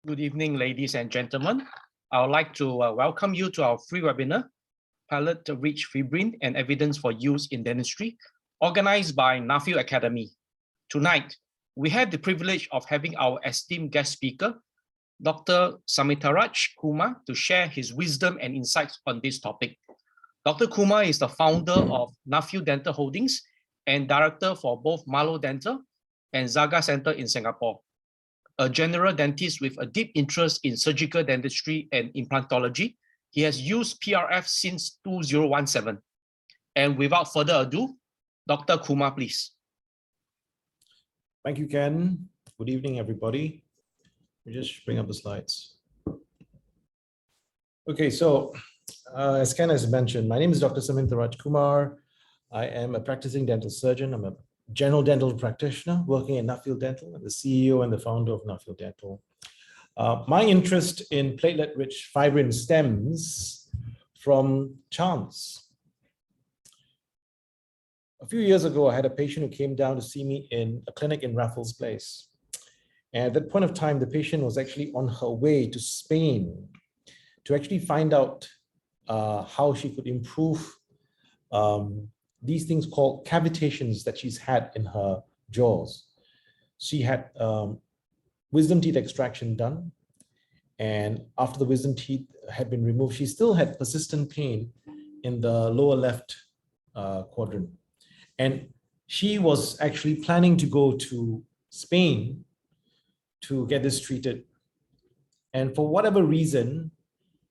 Good evening, ladies and gentlemen. I would like to welcome you to our free webinar, Platelet Rich Fibrin and Evidence for Use in Dentistry, organized by Nuffield Academy. Tonight, we have the privilege of having our esteemed guest speaker, Dr. Samintharaj Kumar, to share his wisdom and insights on this topic. Dr. Kumar is the founder of Nuffield Dental Holdings and director for both MALO Dental and ZAGA Center in Singapore. A general dentist with a deep interest in surgical dentistry and implantology, he has used PRF since 2017. And without further ado, Dr. Kumar, please. Thank you, Ken. Good evening, everybody. Let me just bring up the slides. Okay, so as Ken has mentioned, my name is Dr. Samintharaj Kumar. I am a practicing dental surgeon. I'm a general dental practitioner working at Nuffield Dental. I'm the CEO and the founder of Nuffield Dental. My interest in platelet-rich fibrin stems from chance. A few years ago, I had a patient who came down to see me in a clinic in Raffles Place. And at that point of time, the patient was actually on her way to Spain to actually find out how she could improve these things called cavitations that she's had in her jaws. She had wisdom teeth extraction done. And after the wisdom teeth had been removed, she still had persistent pain in the lower left quadrant. And she was actually planning to go to Spain to get this treated. And for whatever reason,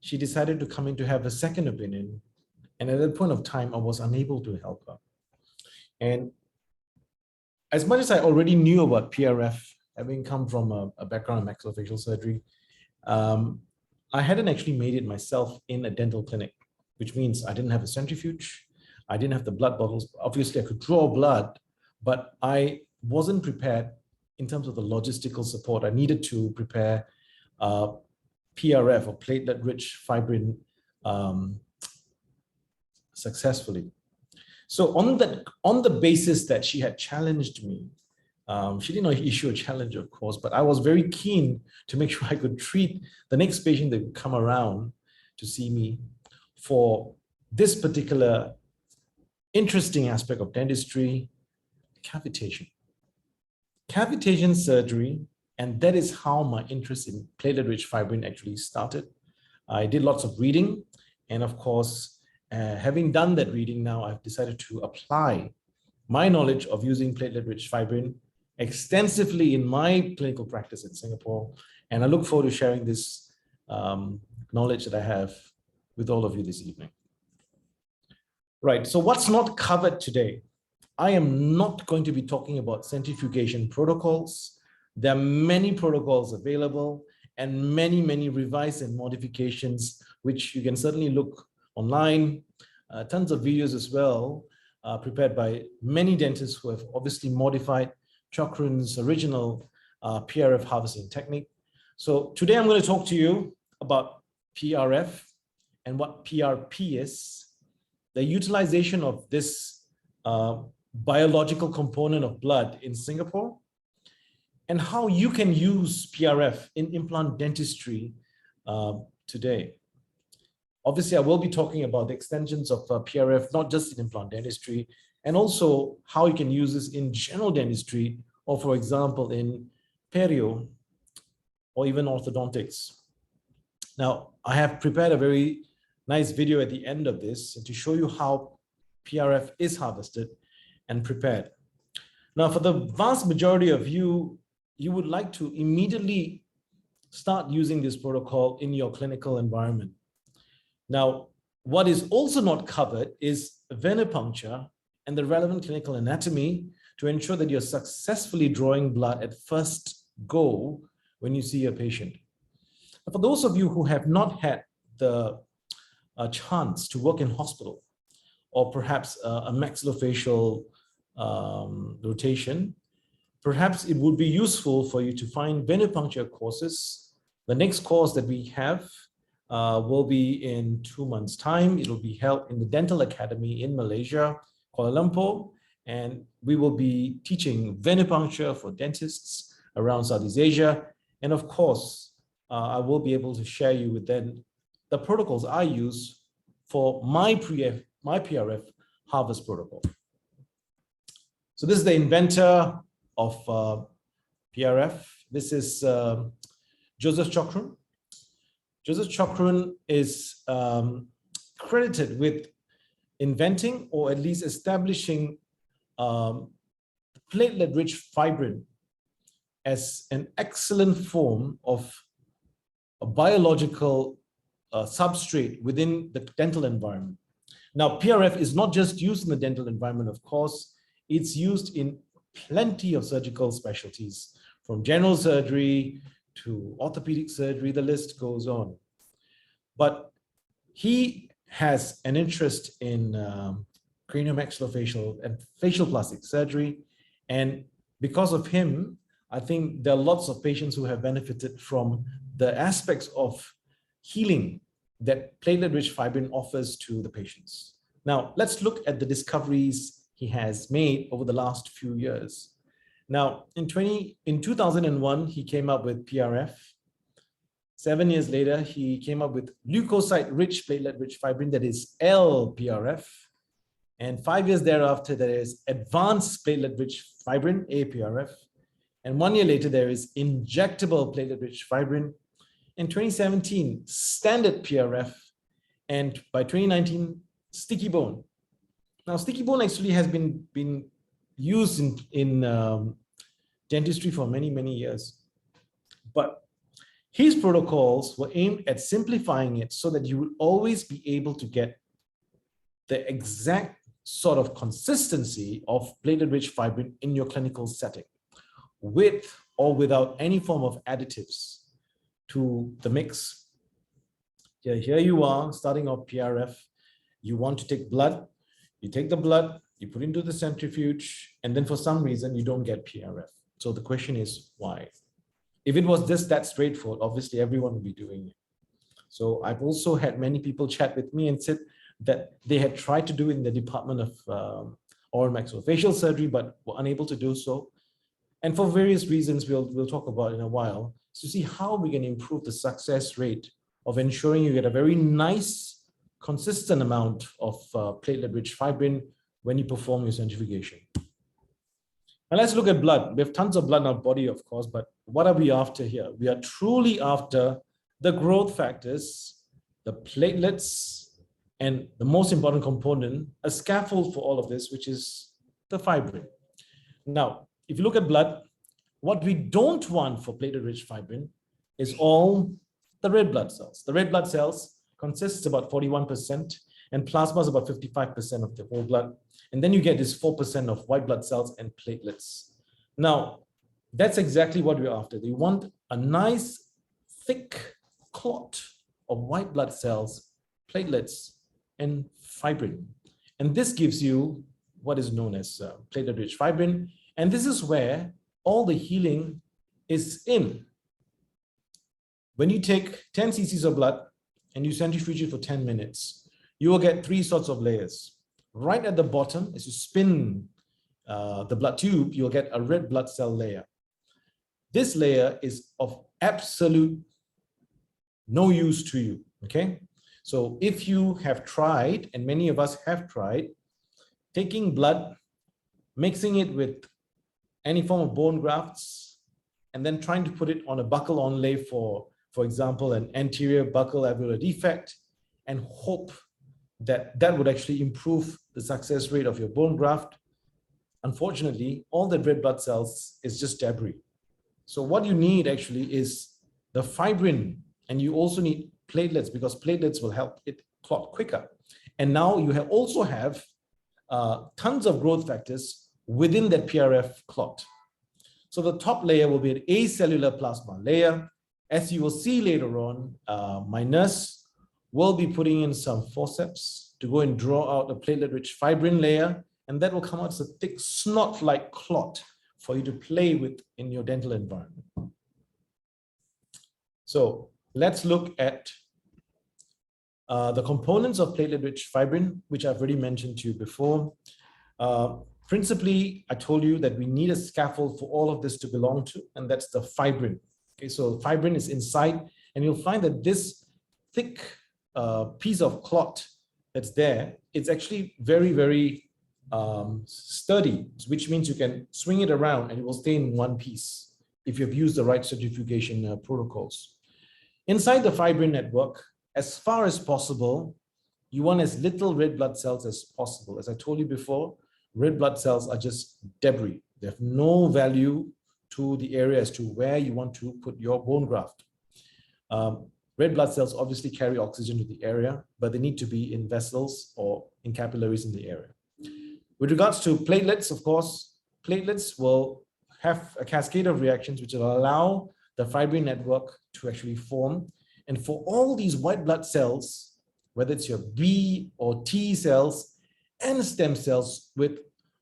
she decided to come in to have a second opinion. And at that point of time, I was unable to help her. And as much as I already knew about PRF, having come from a background in maxillofacial surgery, I hadn't actually made it myself in a dental clinic, which means I didn't have a centrifuge. I didn't have the blood bottles. Obviously, I could draw blood, but I wasn't prepared in terms of the logistical support. I needed to prepare PRF or platelet-rich fibrin successfully. So on the basis that she had challenged me, she did not issue a challenge, of course, but I was very keen to make sure I could treat the next patient that would come around to see me for this particular interesting aspect of dentistry, cavitation. Cavitation surgery, and that is how my interest in platelet-rich fibrin actually started. I did lots of reading, and of course, having done that reading now, I've decided to apply my knowledge of using platelet-rich fibrin extensively in my clinical practice in Singapore. And I look forward to sharing this knowledge that I have with all of you this evening. Right, so what's not covered today? I am not going to be talking about centrifugation protocols. There are many protocols available and many revised and modifications, which you can certainly look online, tons of videos as well, prepared by many dentists who have obviously modified Chokran's original PRF harvesting technique. So today I'm going to talk to you about PRF and what PRP is, the utilization of this biological component of blood in Singapore, and how you can use PRF in implant dentistry today. Obviously, I will be talking about the extensions of PRF, not just in implant dentistry, and also how you can use this in general dentistry, or for example, in perio, or even orthodontics. Now, I have prepared a very nice video at the end of this to show you how PRF is harvested and prepared. Now, for the vast majority of you, you would like to immediately start using this protocol in your clinical environment. Now, what is also not covered is venipuncture and the relevant clinical anatomy to ensure that you're successfully drawing blood at first go when you see a patient. For those of you who have not had the chance to work in hospital, or perhaps a maxillofacial rotation, perhaps it would be useful for you to find venipuncture courses. The next course that we have will be in 2 months' time. It will be held in the Dental Academy in Malaysia, Kuala Lumpur, and we will be teaching venipuncture for dentists around Southeast Asia. And of course, I will be able to share you with then the protocols I use for my PRF harvest protocol. So this is the inventor of PRF. This is Joseph Chokron. Joseph Chokron is credited with inventing or at least establishing platelet-rich fibrin as an excellent form of a biological substrate within the dental environment. Now, PRF is not just used in the dental environment, of course, it's used in plenty of surgical specialties, from general surgery to orthopedic surgery, the list goes on. But he has an interest in craniomaxillofacial and facial plastic surgery. And because of him, I think there are lots of patients who have benefited from the aspects of healing that platelet-rich fibrin offers to the patients. Now, let's look at the discoveries he has made over the last few years. Now, in 2001, he came up with PRF. 7 years later, he came up with leukocyte-rich platelet-rich fibrin, that is LPRF. And 5 years thereafter, there is advanced platelet-rich fibrin, APRF. And 1 year later, there is injectable platelet-rich fibrin. In 2017, standard PRF. And by 2019, sticky bone. Now, sticky bone actually has been used in dentistry for many, many years. But his protocols were aimed at simplifying it so that you will always be able to get the exact sort of consistency of platelet-rich fibrin in your clinical setting, with or without any form of additives to the mix. Here you are, starting off PRF. You want to take blood. You take the blood, you put into the centrifuge, and then for some reason, you don't get PRF. So the question is, why? If it was just that straightforward, obviously everyone would be doing it. So I've also had many people chat with me and said that they had tried to do it in the department of oral maxillofacial surgery, but were unable to do so. And for various reasons we'll talk about in a while, to see how we can improve the success rate of ensuring you get a very nice, consistent amount of platelet-rich fibrin when you perform your centrifugation. Now let's look at blood. We have tons of blood in our body, of course, but what are we after here? We are truly after the growth factors, the platelets, and the most important component, a scaffold for all of this, which is the fibrin. Now, if you look at blood, what we don't want for platelet-rich fibrin is all the red blood cells. The red blood cells consists about 41%, and plasma is about 55% of the whole blood. And then you get this 4% of white blood cells and platelets. Now, that's exactly what we're after. We want a nice, thick clot of white blood cells, platelets, and fibrin. And this gives you what is known as platelet-rich fibrin. And this is where all the healing is in. When you take 10 cc's of blood and you centrifuge it for 10 minutes, you will get 3 sorts of layers. Right at the bottom, as you spin the blood tube, you'll get a red blood cell layer. This layer is of absolute no use to you, okay? So if you have tried, and many of us have tried, taking blood, mixing it with any form of bone grafts, and then trying to put it on a buccal onlay for example, an anterior buccal alveolar defect, and hope that that would actually improve the success rate of your bone graft. Unfortunately, all the red blood cells is just debris. So what you need actually is the fibrin, and you also need platelets, because platelets will help it clot quicker. And now you also have tons of growth factors within that PRF clot. So the top layer will be an acellular plasma layer. As you will see later on, my nurse will be putting in some forceps to go and draw out a platelet-rich fibrin layer, and that will come out as a thick snot-like clot for you to play with in your dental environment. So let's look at the components of platelet-rich fibrin, which I've already mentioned to you before. Principally, I told you that we need a scaffold for all of this to belong to, and that's the fibrin. Okay, so fibrin is inside And you'll find that this thick piece of clot that's there, it's actually very, very sturdy, which means you can swing it around and it will stay in one piece if you've used the right centrifugation protocols. Inside the fibrin network, as far as possible, you want as little red blood cells as possible. As I told you before, red blood cells are just debris. They have no value to the area as to where you want to put your bone graft. Red blood cells obviously carry oxygen to the area, but they need to be in vessels or in capillaries in the area. With regards to platelets, of course, platelets will have a cascade of reactions which will allow the fibrin network to actually form. And for all these white blood cells, whether it's your B or T cells and stem cells with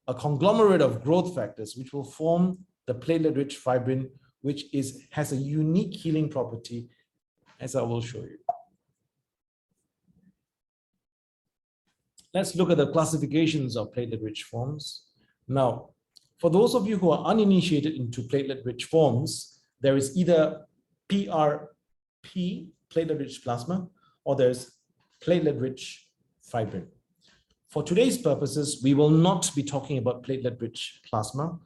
a conglomerate of growth factors, which will form the platelet-rich fibrin, which has a unique healing property, as I will show you. Let's look at the classifications of platelet-rich forms. Now, for those of you who are uninitiated into platelet-rich forms, there is either PRP, platelet-rich plasma, or there's platelet-rich fibrin. For today's purposes, we will not be talking about platelet-rich plasma.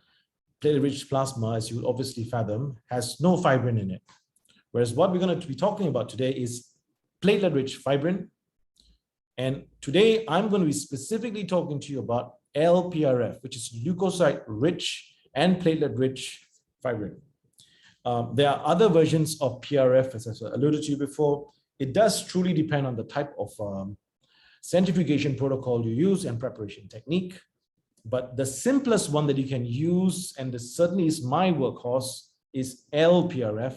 Platelet-rich plasma, as you will obviously fathom, has no fibrin in it. Whereas what we're going to be talking about today is platelet-rich fibrin. And today I'm going to be specifically talking to you about LPRF, which is leukocyte-rich and platelet-rich fibrin. There are other versions of PRF, as I alluded to you before. It does truly depend on the type of centrifugation protocol you use and preparation technique. But the simplest one that you can use, and this certainly is my workhorse, is LPRF.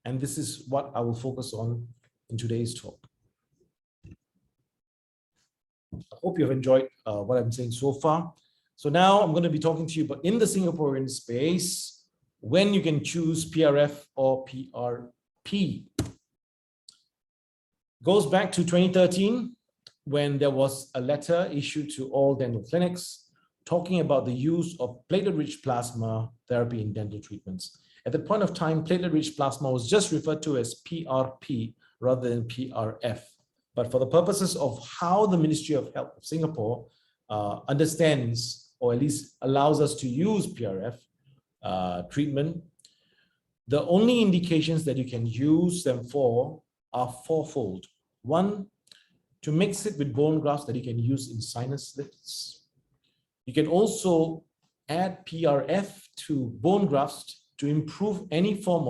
And this is what I will focus on in today's talk. I hope you've enjoyed what I'm saying so far. So now I'm going to be talking to you about in the Singaporean space, when you can choose PRF or PRP. Goes back to 2013, when there was a letter issued to all dental clinics talking about the use of platelet-rich plasma therapy in dental treatments. At the point of time, platelet-rich plasma was just referred to as PRP rather than PRF. But for the purposes of how the Ministry of Health of Singapore understands, or at least allows us to use PRF treatment, the only indications that you can use them for are fourfold. One, to mix it with bone grafts that you can use in sinus lifts. You can also add PRF to bone grafts to improve any form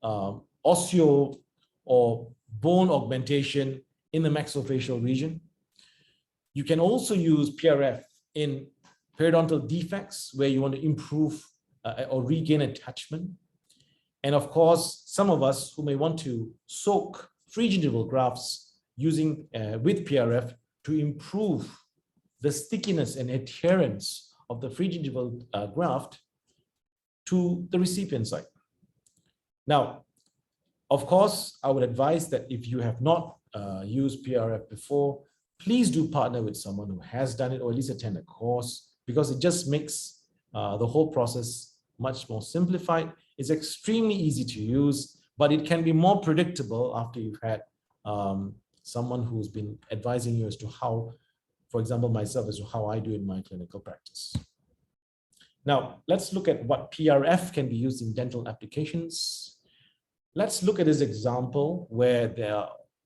of osteo or bone augmentation in the maxillofacial region. You can also use PRF in periodontal defects where you want to improve or regain attachment. And of course, some of us who may want to soak free gingival grafts using with PRF to improve the stickiness and adherence of the free gingival graft to the recipient site. Now, of course, I would advise that if you have not used PRF before, please do partner with someone who has done it, or at least attend a course, because it just makes the whole process much more simplified. It's extremely easy to use, but it can be more predictable after you've had someone who's been advising you as to how, for example, myself, as to how I do in my clinical practice. Now, let's look at what PRF can be used in dental applications. Let's look at this example where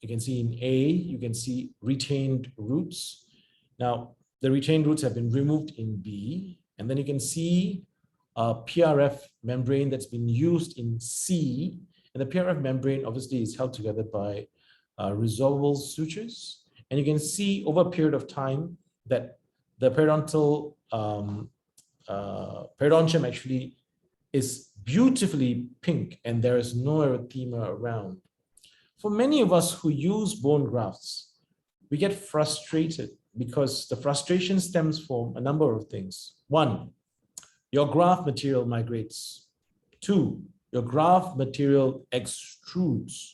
you can see in A, you can see retained roots. Now, the retained roots have been removed in B, and then you can see a PRF membrane that's been used in C. And the PRF membrane obviously is held together by resolvable sutures. And you can see over a period of time that the periodontal periodontium actually is beautifully pink and there is no erythema around. For many of us who use bone grafts, we get frustrated because the frustration stems from a number of things. One, your graft material migrates. Two, your graft material extrudes.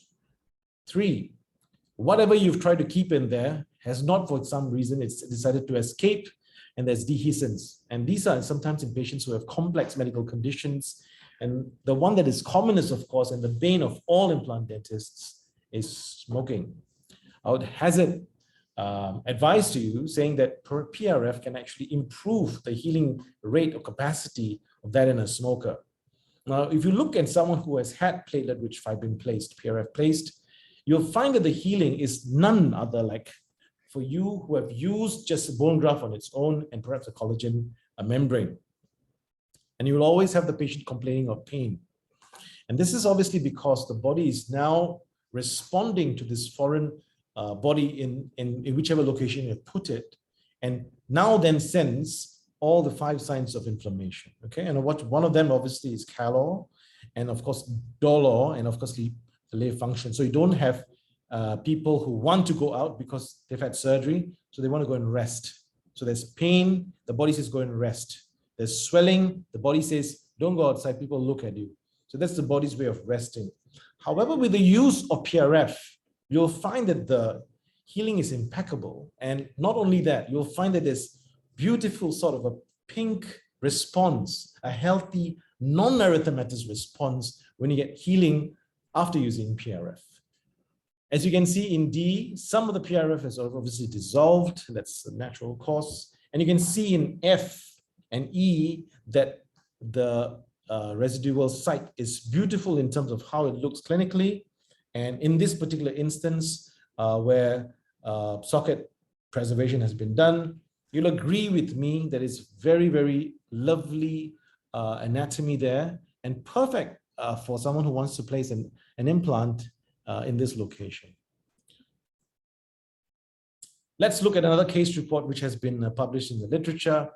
Three, whatever you've tried to keep in there has not, for some reason, it's decided to escape, and there's dehiscence. And these are sometimes in patients who have complex medical conditions, And the one that is commonest, of course, and the bane of all implant dentists is smoking. I would hazard advice to you saying that PRF can actually improve the healing rate or capacity of that in a smoker. Now, if you look at someone who has had platelet-rich fibrin placed, PRF placed, you'll find that the healing is none other like for you who have used just a bone graft on its own and perhaps a collagen membrane. And you will always have the patient complaining of pain. And this is obviously because the body is now responding to this foreign body in whichever location you put it, and now then sends all the 5 signs of inflammation. Okay, and one of them obviously is calor, and of course dolor, and of course delay function. So you don't have people who want to go out because they've had surgery, so they want to go and rest. So there's pain, the body says go and rest. There's swelling, the body says don't go outside, people look at you. So that's the body's way of resting. However, with the use of PRF, you'll find that the healing is impeccable. And not only that, you'll find that there's beautiful sort of a pink response, a healthy, non-erythematous response when you get healing after using PRF. As you can see in D, some of the PRF is obviously dissolved. That's the natural course. And you can see in F and E that the residual site is beautiful in terms of how it looks clinically. And in this particular instance, where socket preservation has been done, you'll agree with me that it's very, very lovely anatomy there and perfect for someone who wants to place an implant in this location. Let's look at another case report which has been published in the literature,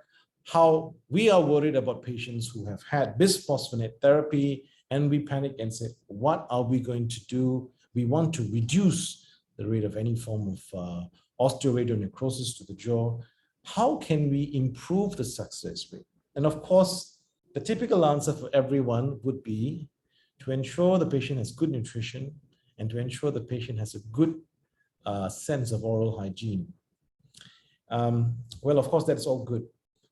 how we are worried about patients who have had bisphosphonate therapy, and we panic and say, what are we going to do? We want to reduce the rate of any form of osteoradionecrosis to the jaw. How can we improve the success rate? And of course, the typical answer for everyone would be to ensure the patient has good nutrition and to ensure the patient has a good sense of oral hygiene. Well, of course, that's all good.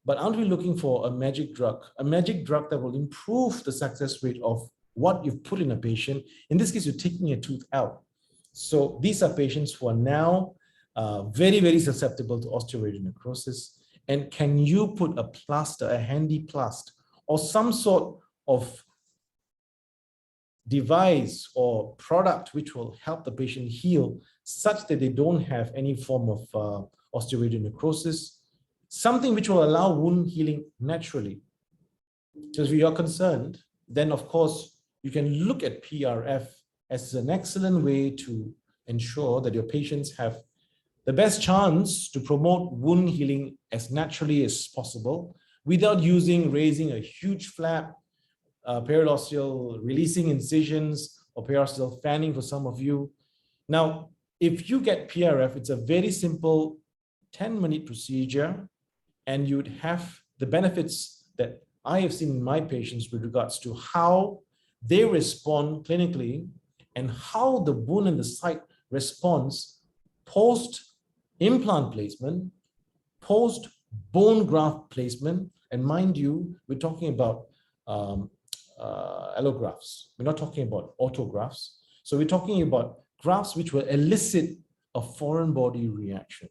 But aren't we looking for a magic drug that will improve the success rate of what you've put in a patient? In this case, you're taking a tooth out. So these are patients who are now very, very susceptible to osteoradionecrosis. And can you put a plaster, a handy plaster, or some sort of device or product which will help the patient heal such that they don't have any form of osteoradionecrosis, something which will allow wound healing naturally? Because if you're concerned, then of course you can look at PRF as an excellent way to ensure that your patients have the best chance to promote wound healing as naturally as possible without raising a huge flap, periosteal releasing incisions, or periosteal fanning for some of you. Now, if you get PRF, it's a very simple 10-minute procedure, and you'd have the benefits that I have seen in my patients with regards to how they respond clinically and how the wound and the site responds post-implant placement, post-bone graft placement. And mind you, we're talking about allografts. We're not talking about autografts. So we're talking about grafts which will elicit a foreign body reaction.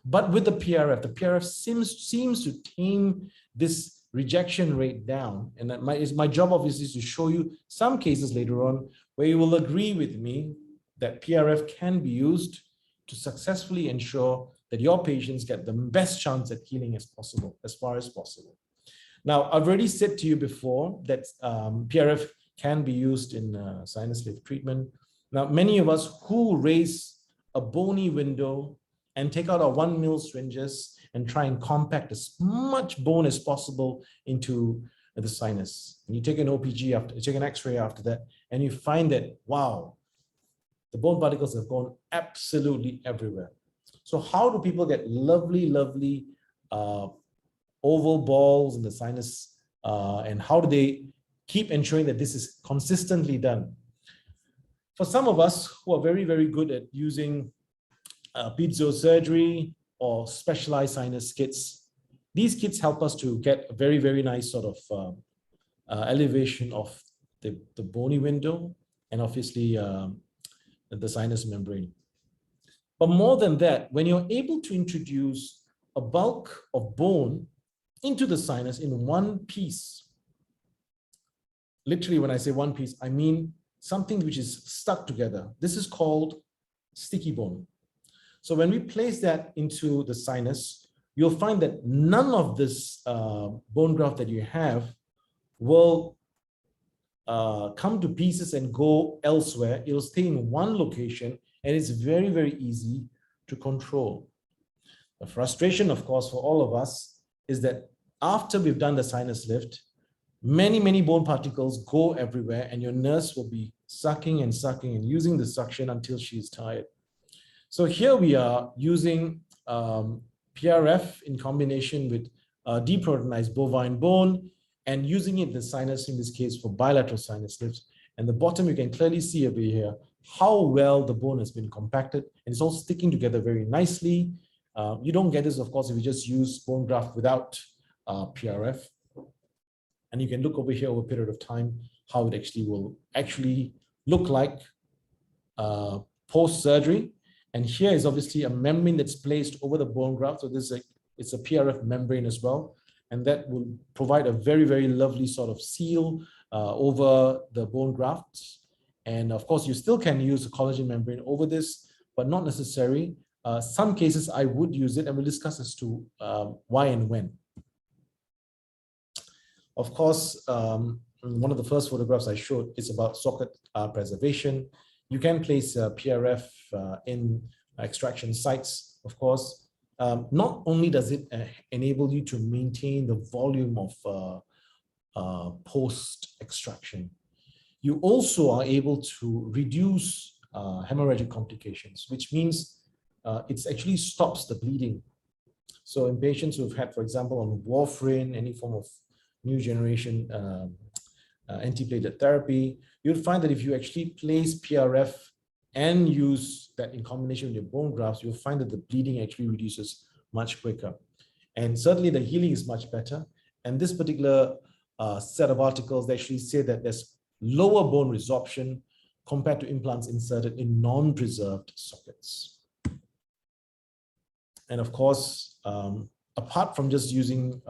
But with the PRF seems to tame this rejection rate down. And that my job obviously is to show you some cases later on where you will agree with me that PRF can be used to successfully ensure that your patients get the best chance at healing as possible, as far as possible. Now, I've already said to you before that PRF can be used in sinus lift treatment. Now, many of us who raise a bony window and take out our 1 mil syringes and try and compact as much bone as possible into the sinus. And you take an OPG after, you take an X-ray after that, and you find that, wow, the bone particles have gone absolutely everywhere. So how do people get lovely, lovely oval balls in the sinus, and how do they keep ensuring that this is consistently done? For some of us who are very, very good at using piezo surgery or specialized sinus kits, these kits help us to get a very, very nice sort of elevation of the bony window and obviously the sinus membrane. But more than that, when you're able to introduce a bulk of bone into the sinus in one piece, literally when I say one piece, I mean something which is stuck together. This is called sticky bone. So when we place that into the sinus, you'll find that none of this bone graft that you have will come to pieces and go elsewhere. It'll stay in one location, and it's very, very easy to control. The frustration, of course, for all of us is that after we've done the sinus lift, many, many bone particles go everywhere, and your nurse will be sucking and sucking and using the suction until she's tired. So here we are using PRF in combination with deproteinized bovine bone and using it in the sinus, in this case for bilateral sinus lifts. And the bottom, you can clearly see over here how well the bone has been compacted, and it's all sticking together very nicely. You don't get this, of course, if you just use bone graft without PRF. And you can look over here over a period of time how it actually will look like post-surgery. And here is obviously a membrane that's placed over the bone graft. So this is it's a PRF membrane as well. And that will provide a very, very lovely sort of seal over the bone grafts. And of course, you still can use a collagen membrane over this, but not necessary. Some cases I would use it, and we'll discuss as to why and when. Of course, one of the first photographs I showed is about socket preservation. You can place PRF in extraction sites, of course. Not only does it enable you to maintain the volume of post-extraction, you also are able to reduce hemorrhagic complications, which means it actually stops the bleeding. So in patients who've had, for example, on warfarin, any form of new generation antiplatelet therapy, you'll find that if you actually place PRF and use that in combination with your bone grafts, you'll find that the bleeding actually reduces much quicker. And certainly the healing is much better. And this particular set of articles, they actually say that there's lower bone resorption compared to implants inserted in non-preserved sockets. And of course, apart from just using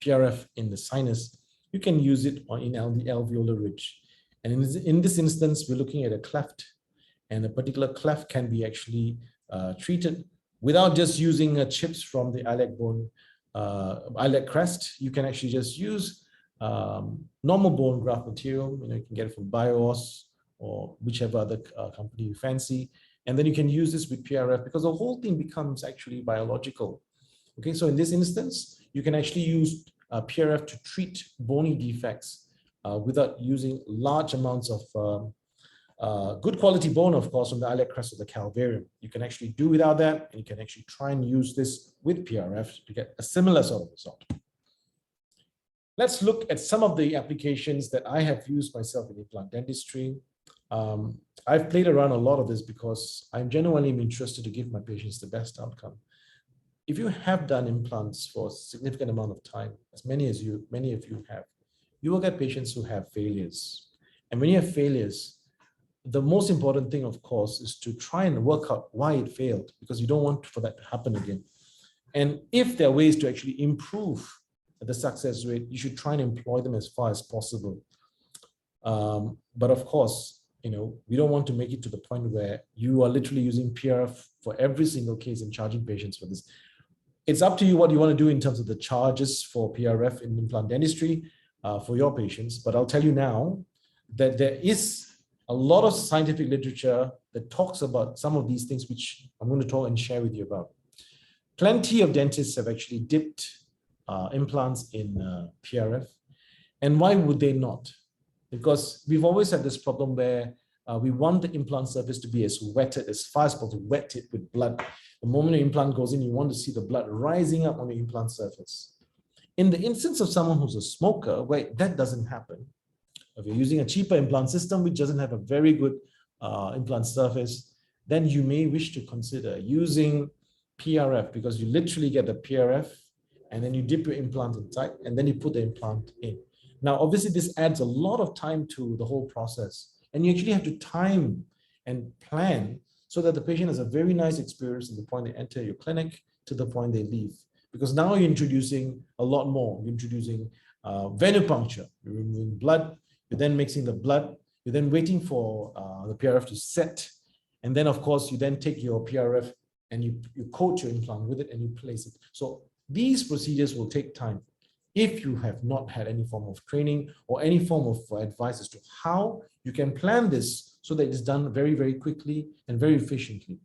PRF in the sinus, you can use it in the alveolar ridge. And in this instance, we're looking at a cleft, and a particular cleft can be actually treated without just using chips from the iliac bone, iliac crest. You can actually just use normal bone graft material. You can get it from Bios or whichever other company you fancy. And then you can use this with PRF because the whole thing becomes actually biological. Okay, so in this instance, you can actually use PRF to treat bony defects without using large amounts of good quality bone, of course, from the iliac crest of the calvarium. You can actually do without that, and you can actually try and use this with PRF to get a similar sort of result. Let's look at some of the applications that I have used myself in implant dentistry. I've played around a lot of this because I'm genuinely interested to give my patients the best outcome. If you have done implants for a significant amount of time, as many of you have, you will get patients who have failures. And when you have failures, the most important thing, of course, is to try and work out why it failed, because you don't want for that to happen again. And if there are ways to actually improve the success rate, you should try and employ them as far as possible. But of course, we don't want to make it to the point where you are literally using PRF for every single case and charging patients for this. It's up to you what you want to do in terms of the charges for PRF in implant dentistry for your patients. But I'll tell you now that there is a lot of scientific literature that talks about some of these things, which I'm going to talk and share with you about. Plenty of dentists have actually dipped implants in PRF. And why would they not? Because we've always had this problem where we want the implant surface to be as wetted as far as possible, wet it with blood. The moment your implant goes in, you want to see the blood rising up on the implant surface. In the instance of someone who's a smoker, where that doesn't happen, if you're using a cheaper implant system which doesn't have a very good implant surface, then you may wish to consider using PRF, because you literally get the PRF and then you dip your implant inside and then you put the implant in. Now, obviously, this adds a lot of time to the whole process. And you actually have to time and plan so that the patient has a very nice experience from the point they enter your clinic to the point they leave. Because now you're introducing a lot more. You're introducing venipuncture, you're removing blood, you're then mixing the blood, you're then waiting for the PRF to set. And then, of course, you then take your PRF and you coat your implant with it and you place it. So these procedures will take time if you have not had any form of training or any form of advice as to how you can plan this so that it's done very, very quickly and very efficiently.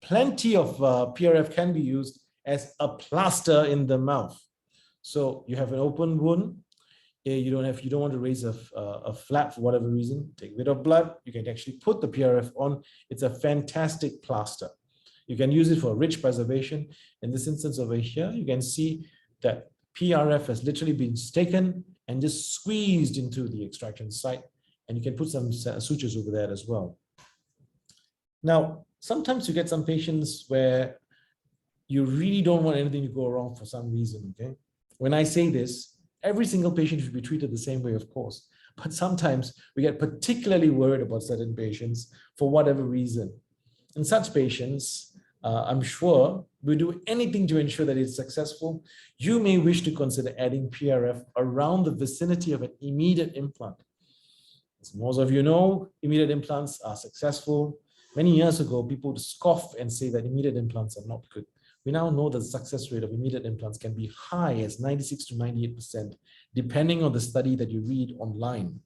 Plenty of PRF can be used as a plaster in the mouth. So you have an open wound, you don't want to raise a flap for whatever reason, take a bit of blood, you can actually put the PRF on. It's a fantastic plaster. You can use it for rich preservation. In this instance over here, you can see that PRF has literally been taken and just squeezed into the extraction site, and you can put some sutures over there as well. Now, sometimes you get some patients where you really don't want anything to go wrong for some reason, okay? When I say this, every single patient should be treated the same way, of course, but sometimes we get particularly worried about certain patients for whatever reason. In such patients, I'm sure we do anything to ensure that it's successful. You may wish to consider adding PRF around the vicinity of an immediate implant. As most of you know, immediate implants are successful. Many years ago, people would scoff and say that immediate implants are not good. We now know that the success rate of immediate implants can be high as 96 to 98%, depending on the study that you read online.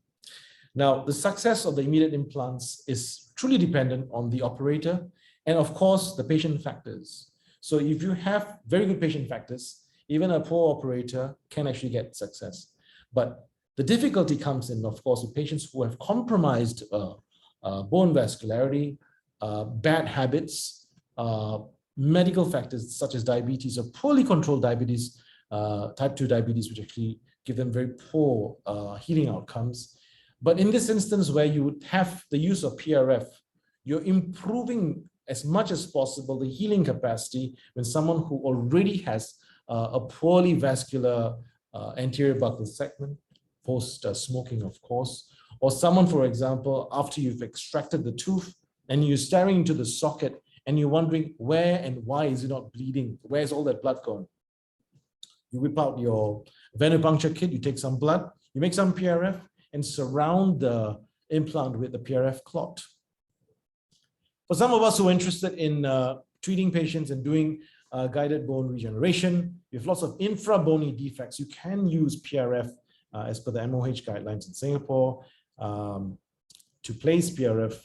Now, the success of the immediate implants is truly dependent on the operator and, of course, the patient factors. So if you have very good patient factors, even a poor operator can actually get success. But the difficulty comes in, of course, with patients who have compromised bone vascularity, bad habits, medical factors such as diabetes or poorly controlled diabetes, type 2 diabetes, which actually give them very poor healing outcomes. But in this instance where you would have the use of PRF, you're improving as much as possible the healing capacity when someone who already has a poorly vascular anterior buccal segment, post-smoking, of course, or someone, for example, after you've extracted the tooth and you're staring into the socket and you're wondering where and why is it not bleeding? Where's all that blood going? You whip out your venipuncture kit, you take some blood, you make some PRF and surround the implant with the PRF clot. For some of us who are interested in treating patients and doing guided bone regeneration, you have lots of infra-bony defects, you can use PRF as per the MOH guidelines in Singapore to place PRF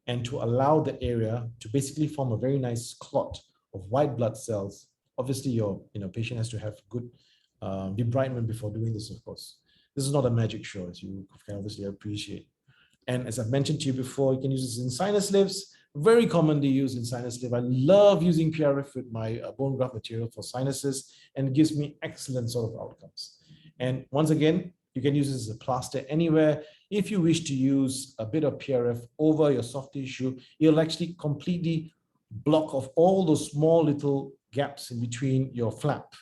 and to allow the area to basically form a very nice clot of white blood cells. Obviously, your patient has to have good debridement before doing this, of course. This is not a magic show, as you can obviously appreciate. And as I've mentioned to you before, you can use this in sinus lifts, very commonly used in sinus lift. I love using PRF with my bone graft material for sinuses, and it gives me excellent sort of outcomes. And once again, you can use this as a plaster anywhere. If you wish to use a bit of PRF over your soft tissue, it'll actually completely block off all those small little gaps in between your flap.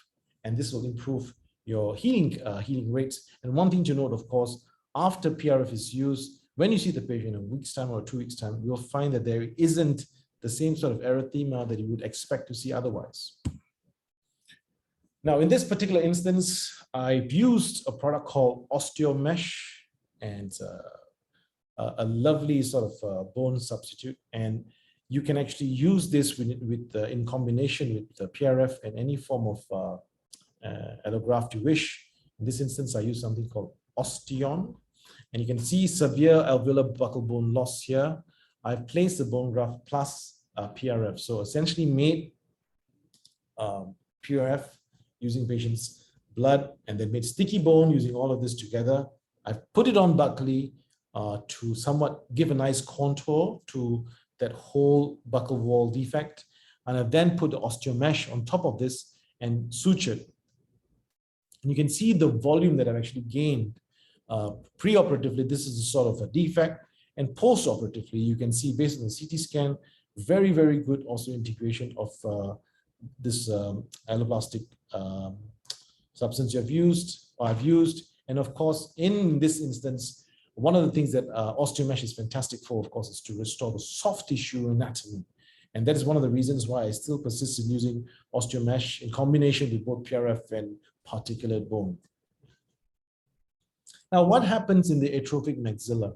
And this will improve your healing rates. And one thing to note, of course, after PRF is used, when you see the patient in a week's time or 2 weeks' time, you'll find that there isn't the same sort of erythema that you would expect to see otherwise. Now, in this particular instance, I've used a product called OsteoMesh, and a lovely sort of bone substitute. And you can actually use this in combination with the PRF and any form of allograft you wish. In this instance, I use something called Osteon. And you can see severe alveolar buccal bone loss here. I've placed the bone graft plus PRF. So essentially made PRF using patients' blood and then made sticky bone using all of this together. I've put it on buccally to somewhat give a nice contour to that whole buccal wall defect. And I've then put the OsteoMesh on top of this and sutured. And you can see the volume that I've actually gained. Pre-operatively, this is a sort of a defect, and post-operatively, you can see based on the CT scan, very, very good also integration of this alloplastic substance I've used, And of course, in this instance, one of the things that osteomesh is fantastic for, of course, is to restore the soft tissue anatomy. And that is one of the reasons why I still persist in using osteomesh in combination with both PRF and particulate bone. Now, what happens in the atrophic maxilla?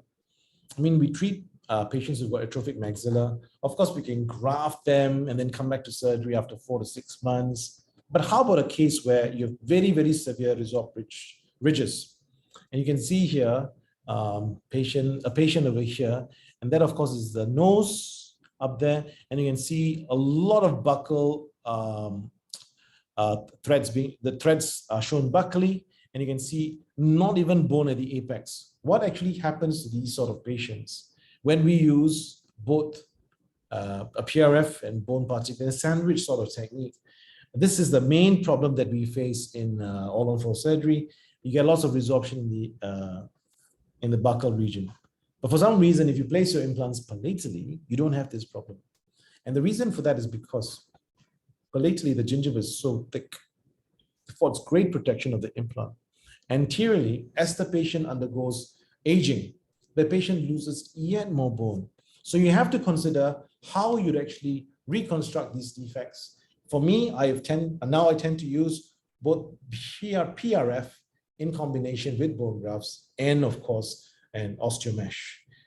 I mean, we treat patients who've got atrophic maxilla. Of course, we can graft them and then come back to surgery after 4 to 6 months. But how about a case where you have very, very severe resorptive ridges? And you can see here, a patient over here, and that, of course, is the nose up there. And you can see a lot of buccal threads. The threads are shown buccally, and you can see not even bone at the apex. What actually happens to these sort of patients when we use both a PRF and bone particle, a sandwich sort of technique? This is the main problem that we face in all-on-4 surgery. You get lots of resorption in the buccal region. But for some reason, if you place your implants palatally, you don't have this problem. And the reason for that is because palatally, the gingiva is so thick, it affords great protection of the implant. Anteriorly, as the patient undergoes aging, the patient loses yet more bone. So you have to consider how you'd actually reconstruct these defects. For me, I tend to use both PRF in combination with bone grafts and, of course, an osteomesh.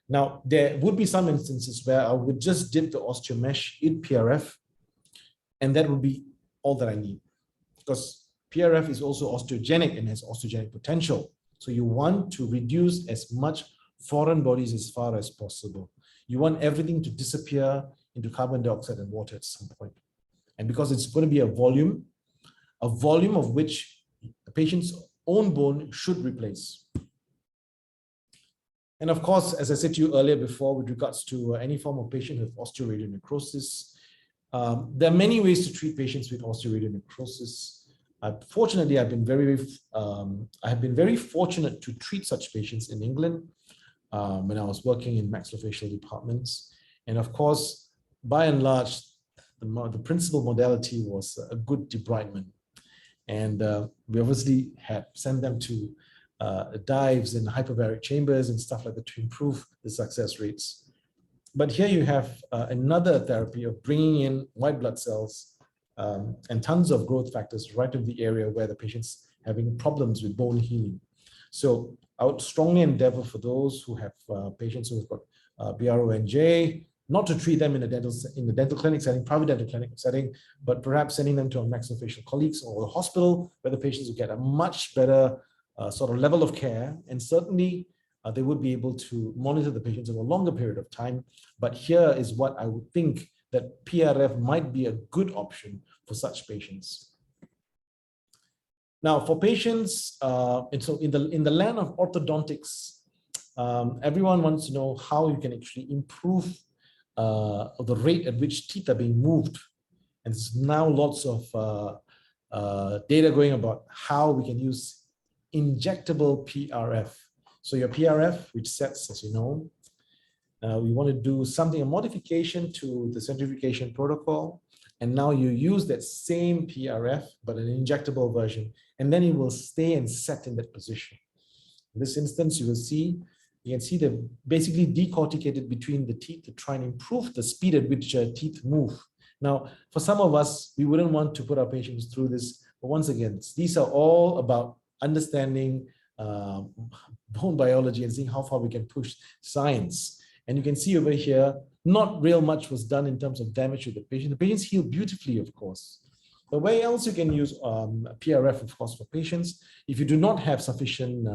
Now, there would be some instances where I would just dip the osteomesh in PRF, and that would be all that I need, because PRF is also osteogenic and has osteogenic potential. So you want to reduce as much foreign bodies as far as possible. You want everything to disappear into carbon dioxide and water at some point. And because it's going to be a volume of which the patient's own bone should replace. And of course, as I said to you earlier before, with regards to any form of patient with osteoradionecrosis, there are many ways to treat patients with osteoradionecrosis. Fortunately, I have been very fortunate to treat such patients in England when I was working in maxillofacial departments. And of course, by and large, the principal modality was a good debridement. And we obviously had sent them to dives in hyperbaric chambers and stuff like that to improve the success rates. But here you have another therapy of bringing in white blood cells and tons of growth factors right in the area where the patient's having problems with bone healing. So I would strongly endeavor for those who have patients who have got BRONJ, not to treat them in the dental clinic setting, private dental clinic setting, but perhaps sending them to a maxillofacial colleagues or a hospital where the patients will get a much better sort of level of care. And certainly they would be able to monitor the patients over a longer period of time. But here is what I would think that PRF might be a good option for such patients. Now, for patients, and so in the land of orthodontics, everyone wants to know how you can actually improve the rate at which teeth are being moved. And there's now lots of data going about how we can use injectable PRF. So your PRF, which sets, as you know, we want to do a modification to the centrifugation protocol. And now you use that same PRF, but an injectable version, and then it will stay and set in that position. In this instance, you can see they're basically decorticated between the teeth to try and improve the speed at which teeth move. Now, for some of us, we wouldn't want to put our patients through this, but once again, these are all about understanding bone biology and seeing how far we can push science. And you can see over here, not real much was done in terms of damage to the patient. The patients heal beautifully, of course. The way else you can use PRF, of course, for patients, if you do not have sufficient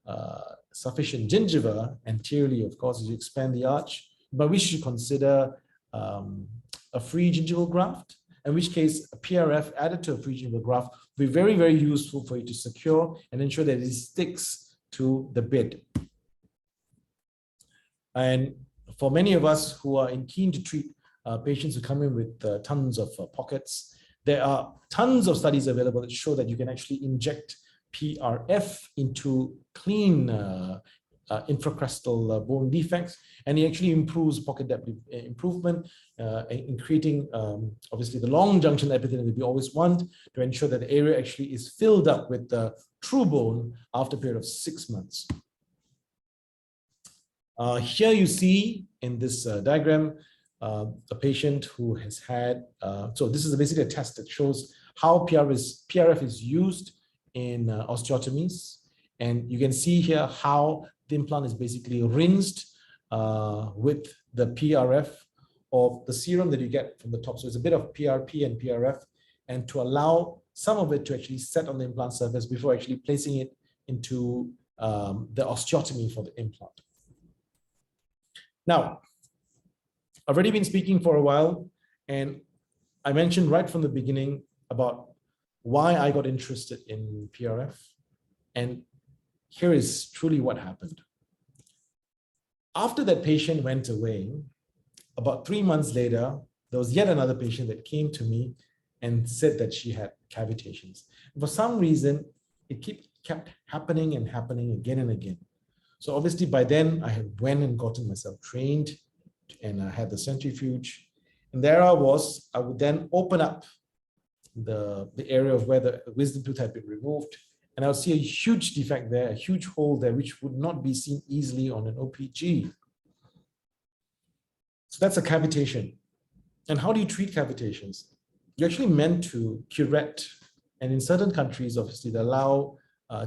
gingiva anteriorly, of course, as you expand the arch, but we should consider a free gingival graft, in which case a PRF added to a free gingival graft will be very, very useful for you to secure and ensure that it sticks to the bed. And for many of us who are keen to treat patients who come in with tons of pockets, there are tons of studies available that show that you can actually inject PRF into clean infracrestal bone defects, and he actually improves pocket depth improvement in creating obviously the long junction epithelium that we always want to ensure that the area actually is filled up with the true bone after a period of 6 months. Here you see in this diagram a patient who has had, so this is basically a test that shows how PRF is used in osteotomies. And you can see here how the implant is basically rinsed with the PRF or the serum that you get from the top. So it's a bit of PRP and PRF, and to allow some of it to actually set on the implant surface before actually placing it into the osteotomy for the implant. Now, I've already been speaking for a while, and I mentioned right from the beginning about why I got interested in PRF. And here is truly what happened. After that patient went away, about 3 months later, there was yet another patient that came to me and said that she had cavitations. And for some reason, it kept happening and happening again and again. So obviously by then I had went and gotten myself trained, and I had the centrifuge. And there I was, I would then open up the area of where the wisdom tooth had been removed, and I would see a huge defect there, a huge hole there, which would not be seen easily on an OPG. So that's a cavitation. And how do you treat cavitations? You're actually meant to curette. And in certain countries, obviously, they allow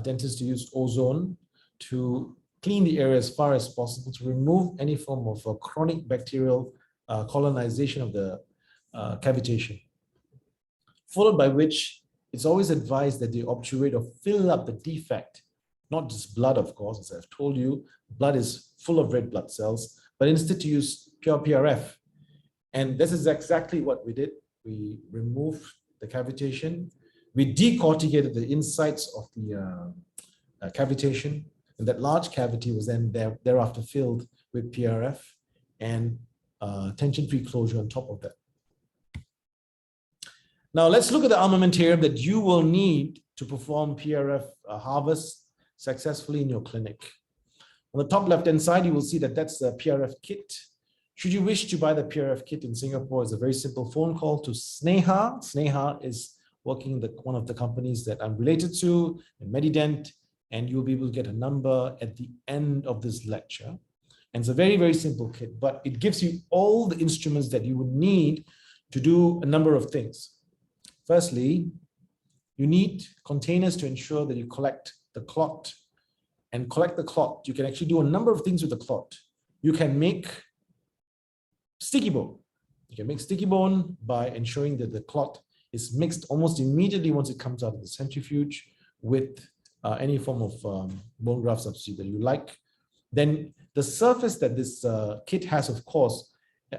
dentists to use ozone to clean the area as far as possible to remove any form of chronic bacterial colonization of the cavitation. Followed by which it's always advised that they obturate or fill up the defect, not just blood, of course, as I've told you, blood is full of red blood cells, but instead to use pure PRF. And this is exactly what we did. We removed the cavitation. We decorticated the insides of the cavitation, and that large cavity was then thereafter filled with PRF and tension-free closure on top of that. Now let's look at the armamentarium that you will need to perform PRF harvest successfully in your clinic. On the top left-hand side, you will see that that's the PRF kit. Should you wish to buy the PRF kit in Singapore, it's a very simple phone call to Sneha. Sneha is working one of the companies that I'm related to, Medident, and you'll be able to get a number at the end of this lecture. And it's a very, very simple kit, but it gives you all the instruments that you would need to do a number of things. Firstly, you need containers to ensure that you collect the clot. And collect the clot, you can actually do a number of things with the clot. You can make sticky bone. You can make sticky bone by ensuring that the clot is mixed almost immediately once it comes out of the centrifuge with any form of bone graft substitute that you like. Then the surface that this kit has, of course,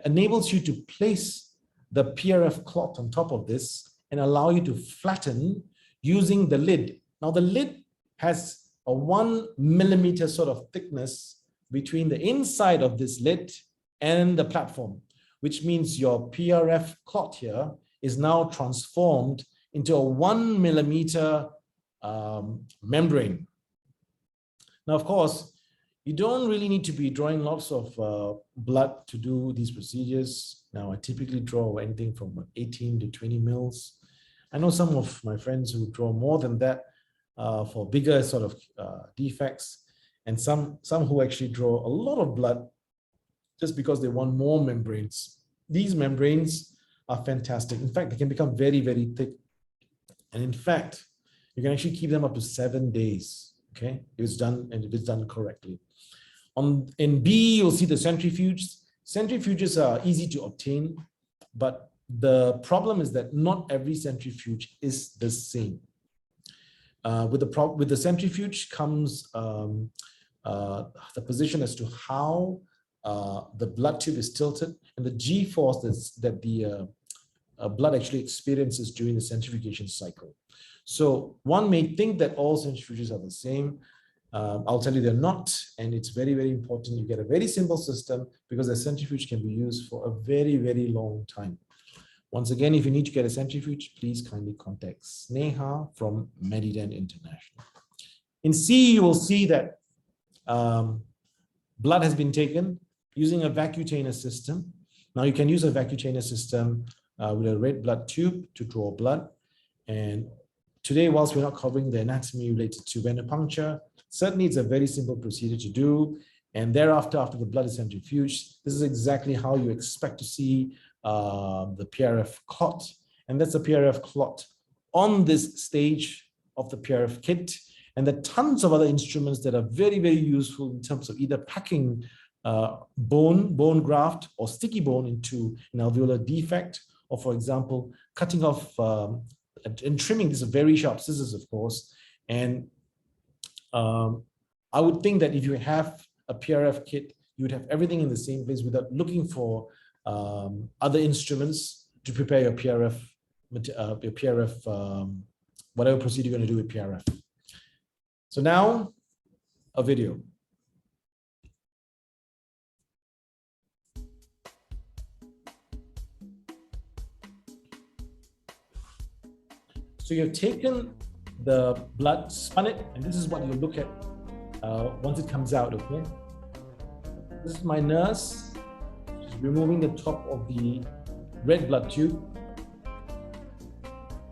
enables you to place the PRF clot on top of this and allow you to flatten using the lid. Now the lid has a 1 millimeter sort of thickness between the inside of this lid and the platform, which means your PRF clot here is now transformed into a 1 millimeter membrane. Now, of course, you don't really need to be drawing lots of blood to do these procedures. Now, I typically draw anything from 18 to 20 mils. I know some of my friends who draw more than that for bigger sort of defects, and some who actually draw a lot of blood just because they want more membranes. These membranes are fantastic. In fact, they can become very, very thick. And in fact, you can actually keep them up to 7 days, okay? If it's done correctly. In B, you'll see the centrifuges. Centrifuges are easy to obtain, but the problem is that not every centrifuge is the same. With the centrifuge comes the position as to how the blood tube is tilted and the G-force that the blood actually experiences during the centrifugation cycle. So one may think that all centrifuges are the same. I'll tell you they're not, and it's very, very important you get a very simple system because a centrifuge can be used for a very, very long time. Once again, if you need to get a centrifuge, please kindly contact Sneha from Medident International. In C, you will see that blood has been taken using a vacutainer system. Now you can use a vacutainer system with a red blood tube to draw blood. And today, whilst we're not covering the anatomy related to venipuncture, certainly it's a very simple procedure to do. And thereafter, after the blood is centrifuged, this is exactly how you expect to see the PRF clot. And that's the PRF clot on this stage of the PRF kit. And there are tons of other instruments that are very, very useful in terms of either packing bone graft or sticky bone into an alveolar defect, or for example, cutting off and trimming. These are very sharp scissors, of course. And I would think that if you have a PRF kit, you would have everything in the same place without looking for other instruments to prepare your PRF, whatever procedure you're going to do with PRF. So now, a video. So you've taken the blood, spun it, and this is what you look at once it comes out, okay? This is my nurse. She's removing the top of the red blood tube.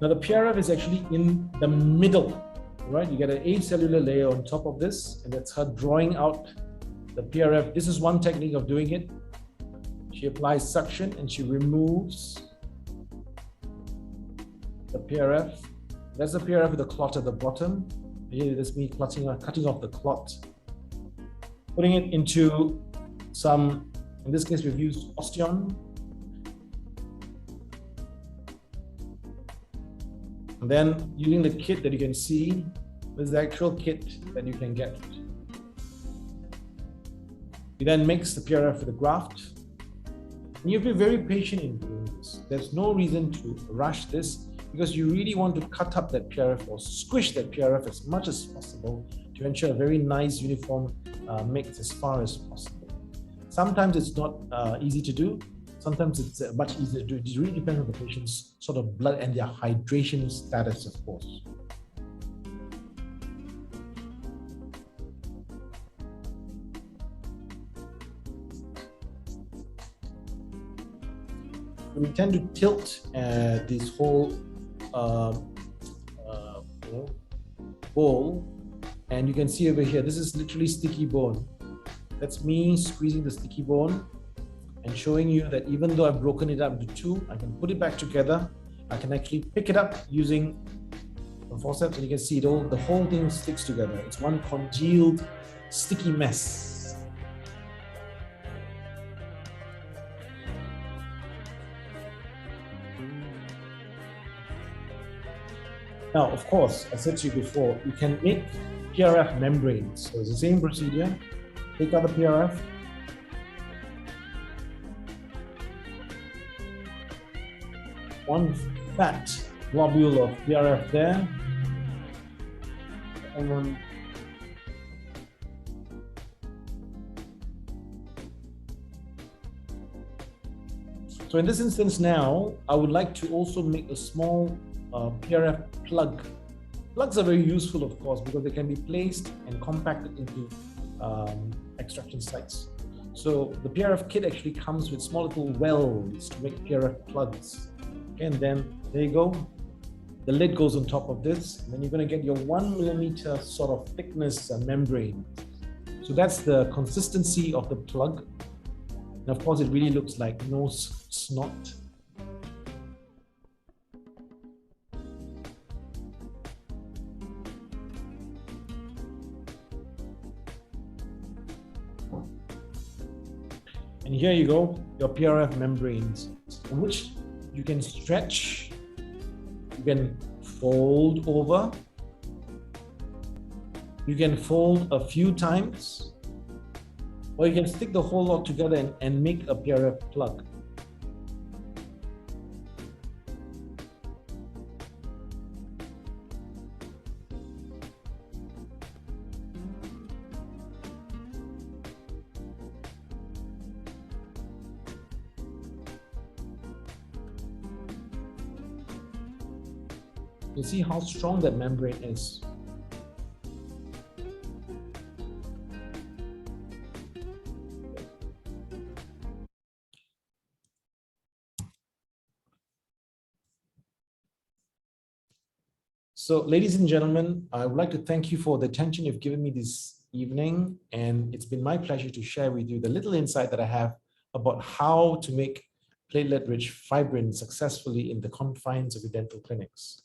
Now the PRF is actually in the middle, right? You get an acellular layer on top of this, and that's her drawing out the PRF. This is one technique of doing it. She applies suction and she removes the PRF. That's the PRF with the clot at the bottom. Here, that's me cutting off the clot, putting it into some, in this case, we've used Osteon. And then using the kit that you can see, this is the actual kit that you can get. You then mix the PRF with the graft. And you have to be very patient in doing this. There's no reason to rush this, because you really want to cut up that PRF or squish that PRF as much as possible to ensure a very nice uniform mix as far as possible. Sometimes it's not easy to do. Sometimes it's much easier to do. It really depends on the patient's sort of blood and their hydration status, of course. We tend to tilt this whole bowl, and you can see over here, this is literally sticky bone. That's me squeezing the sticky bone and showing you that even though I've broken it up into two, I can put it back together. I can actually pick it up using the forceps, and you can see the whole thing sticks together. It's one congealed, sticky mess. Now, of course, I said to you before, you can make PRF membranes. So it's the same procedure. Take out the PRF. One fat globule of PRF there. And then so in this instance now, I would like to also make a small PRF plug. Plugs are very useful, of course, because they can be placed and compacted into extraction sites. So the PRF kit actually comes with small little wells to make PRF plugs. And then there you go. The lid goes on top of this, and then you're going to get your 1 millimeter sort of thickness membrane. So that's the consistency of the plug. And of course, it really looks like nose snot. And here you go, your PRF membranes, which you can stretch, you can fold over, you can fold a few times, or you can stick the whole lot together and make a PRF plug. You see how strong that membrane is. So, ladies and gentlemen, I would like to thank you for the attention you've given me this evening. And it's been my pleasure to share with you the little insight that I have about how to make platelet-rich fibrin successfully in the confines of your dental clinics.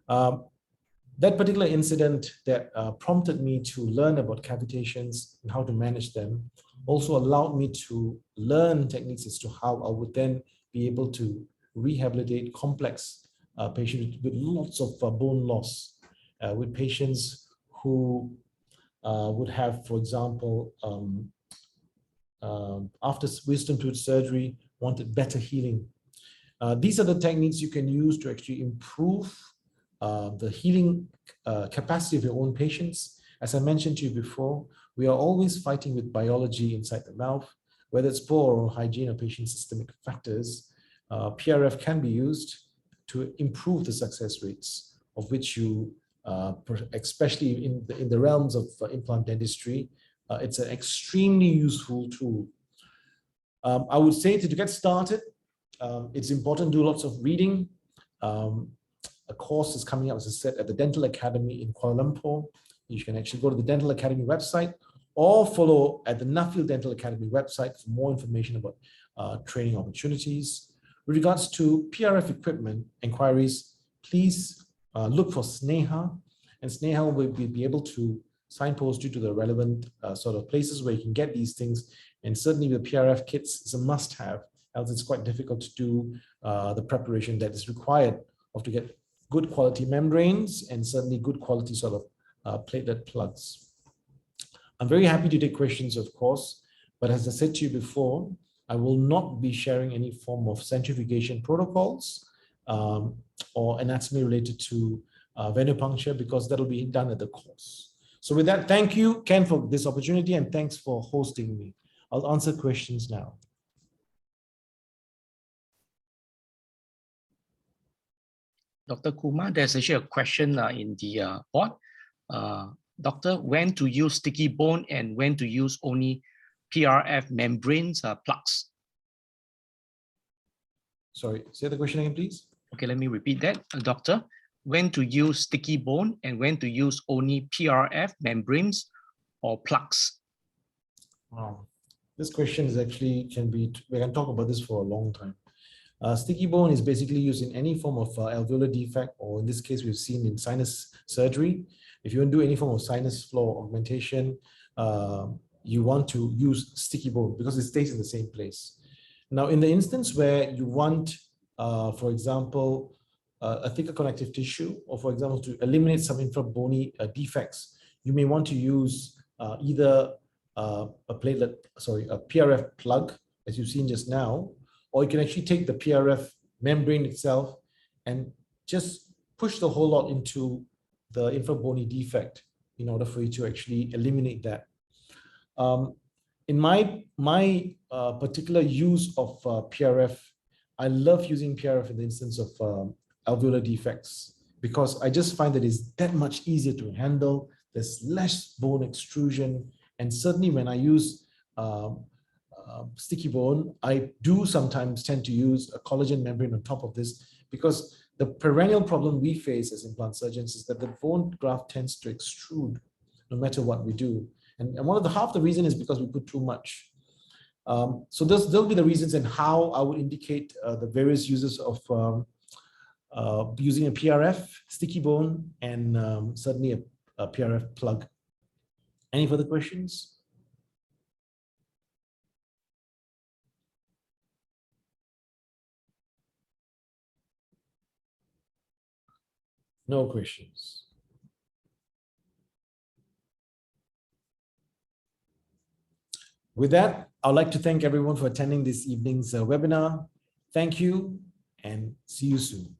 That particular incident that prompted me to learn about cavitations and how to manage them also allowed me to learn techniques as to how I would then be able to rehabilitate complex patients with lots of bone loss, with patients who would have, for example, after wisdom tooth surgery, wanted better healing. These are the techniques you can use to actually improve the healing capacity of your own patients. As I mentioned to you before, we are always fighting with biology inside the mouth, whether it's poor oral hygiene or patient systemic factors. PRF can be used to improve the success rates of which you, especially in the realms of implant dentistry, it's an extremely useful tool. I would say to get started, it's important to do lots of reading. A course is coming up, as I said, at the Dental Academy in Kuala Lumpur. You can actually go to the Dental Academy website or follow at the Nuffield Dental Academy website for more information about training opportunities. With regards to PRF equipment inquiries, please look for Sneha, and Sneha will be able to signpost you to the relevant sort of places where you can get these things. And certainly the PRF kits is a must-have, else it's quite difficult to do the preparation that is required to get good quality membranes and certainly good quality sort of platelet plugs. I'm very happy to take questions, of course, but as I said to you before, I will not be sharing any form of centrifugation protocols or anatomy related to venipuncture, because that'll be done at the course. So with that, thank you, Ken, for this opportunity, and thanks for hosting me. I'll answer questions now. Dr. Kumar, there's actually a question in the board. Doctor, when to use sticky bone and when to use only PRF membranes plugs? Sorry, say the question again, please. Okay, let me repeat that. Doctor, when to use sticky bone and when to use only PRF membranes or plugs? Wow. This question is actually we can talk about this for a long time. Sticky bone is basically used in any form of alveolar defect, or in this case, we've seen in sinus surgery. If you want to do any form of sinus floor augmentation, you want to use sticky bone because it stays in the same place. Now, in the instance where you want, for example, a thicker connective tissue, or for example, to eliminate some infrabony defects, you may want to use either a PRF plug, as you've seen just now, or you can actually take the PRF membrane itself and just push the whole lot into the infrabony defect in order for you to actually eliminate that. In my particular use of PRF, I love using PRF in the instance of alveolar defects, because I just find that it's that much easier to handle. There's less bone extrusion, and certainly when I use sticky bone, I do sometimes tend to use a collagen membrane on top of this, because the perennial problem we face as implant surgeons is that the bone graft tends to extrude no matter what we do. And half the reason is because we put too much. So there'll be the reasons and how I would indicate the various uses of using a PRF, sticky bone, and certainly a PRF plug. Any further questions? No questions. With that, I'd like to thank everyone for attending this evening's webinar. Thank you, and see you soon.